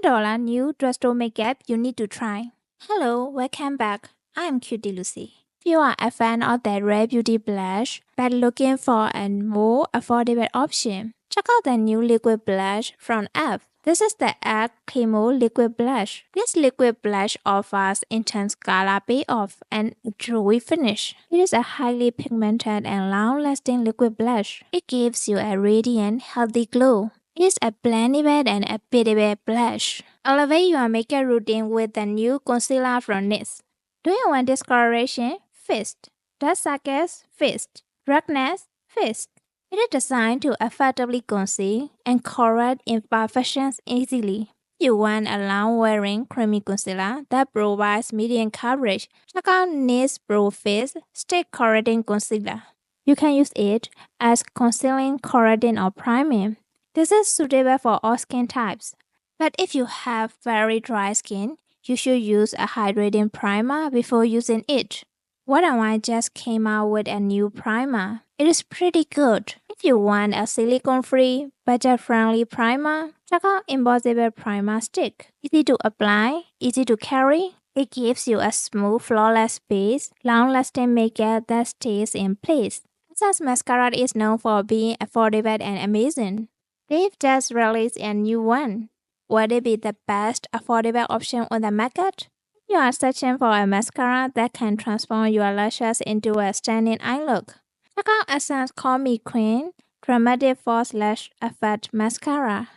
$10 new drugstore makeup you need to try. Hello, welcome back. I'm Cutie Lucy. If you are a fan of the rare beauty blush but looking for a more affordable option, check out the new liquid blush from e.l.f. This is the e.l.f. Camo Liquid Blush. This liquid blush offers intense color payoff and dewy finish. It is a highly pigmented and long-lasting liquid blush. It gives you a radiant, healthy glow. It is a blendable and applicable blush. Elevate your makeup routine with the new concealer from e.l.f. Do you want discoloration? Fixed. Dark circles? Fixed. Darkness? Fixed. It is designed to effectively conceal and correct imperfections easily. If you want a long-wearing creamy concealer that provides medium coverage, check out e.l.f.'s Pro Fix Stick Correcting Concealer. You can use it as concealing, correcting, or priming. This is suitable for all skin types. But if you have very dry skin, you should use a hydrating primer before using it. What I just came out with a new primer. It is pretty good. If you want a silicone-free, budget-friendly primer, check out Impossible Primer Stick. Easy to apply, easy to carry. It gives you a smooth, flawless base, long-lasting makeup that stays in place. Since mascara is known for being affordable and amazing, they've just released a new one. Would it be the best affordable option on the market? You are searching for a mascara that can transform your lashes into a stunning eye look. Check out Essence Call Me Queen Dramatic False Lash Effect Mascara.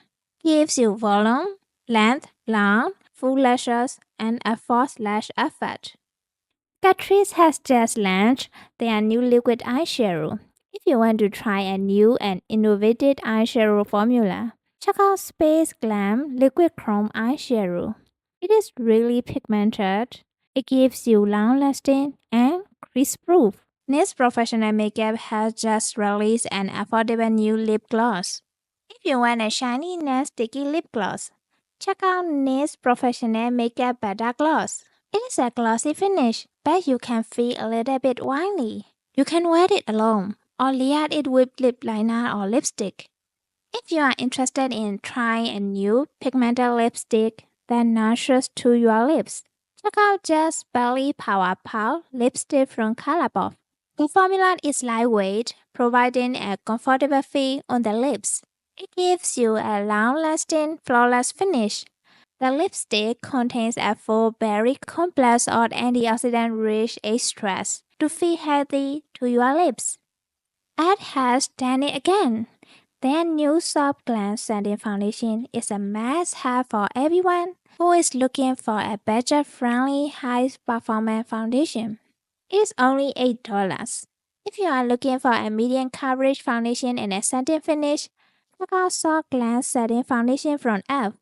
Gives you volume, length, long, full lashes, and a false lash effect. Catrice has just launched their new liquid eyeshadow. If you want to try a new and innovative eyeshadow formula, check out Space Glam Liquid Chrome Eyeshadow. It is really pigmented. It gives you long-lasting and crease-proof. e.l.f. Professional Makeup has just released an affordable new lip gloss. If you want a shiny, sticky lip gloss, check out e.l.f. Professional Makeup Butter Gloss. It is a glossy finish, but you can feel a little bit windy. You can wear it alone or layer it with lip liner or lipstick. If you are interested in trying a new pigmented lipstick that nurtures to your lips, check out Just Barely Power Pout lipstick from Colorpop. The formula is lightweight, providing a comfortable feel on the lips. It gives you a long-lasting, flawless finish. The lipstick contains a full berry complex or antioxidant-rich extracts to feel healthy to your lips. e.l.f. has done it again. Their new Soft Glam Satin Foundation is a must-have for everyone who is looking for a budget-friendly, high-performance foundation. It is only $8. If you are looking for a medium coverage foundation and a satin finish, check out Soft Glam Satin Foundation from e.l.f.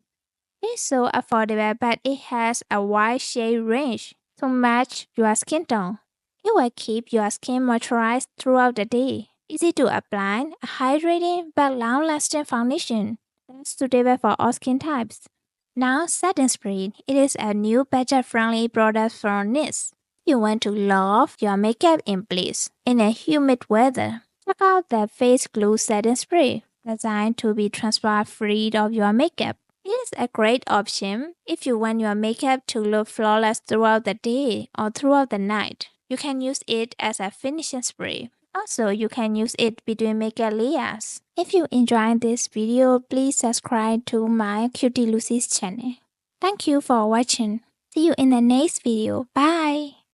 It is so affordable, but it has a wide shade range to match your skin tone. It will keep your skin moisturized throughout the day. Easy to apply, a hydrating but long-lasting foundation that's suitable for all skin types. Now, Satin Spray. It is a new budget-friendly product from e.l.f. You want to love your makeup in place in a humid weather. Check out the Face Glue Satin Spray, designed to be transport-free of your makeup. It is a great option if you want your makeup to look flawless throughout the day or throughout the night. You can use it as a finishing spray. Also, you can use it between makeup layers. If you enjoyed this video, please subscribe to my Cutie Lucy's channel. Thank you for watching. See you in the next video. Bye!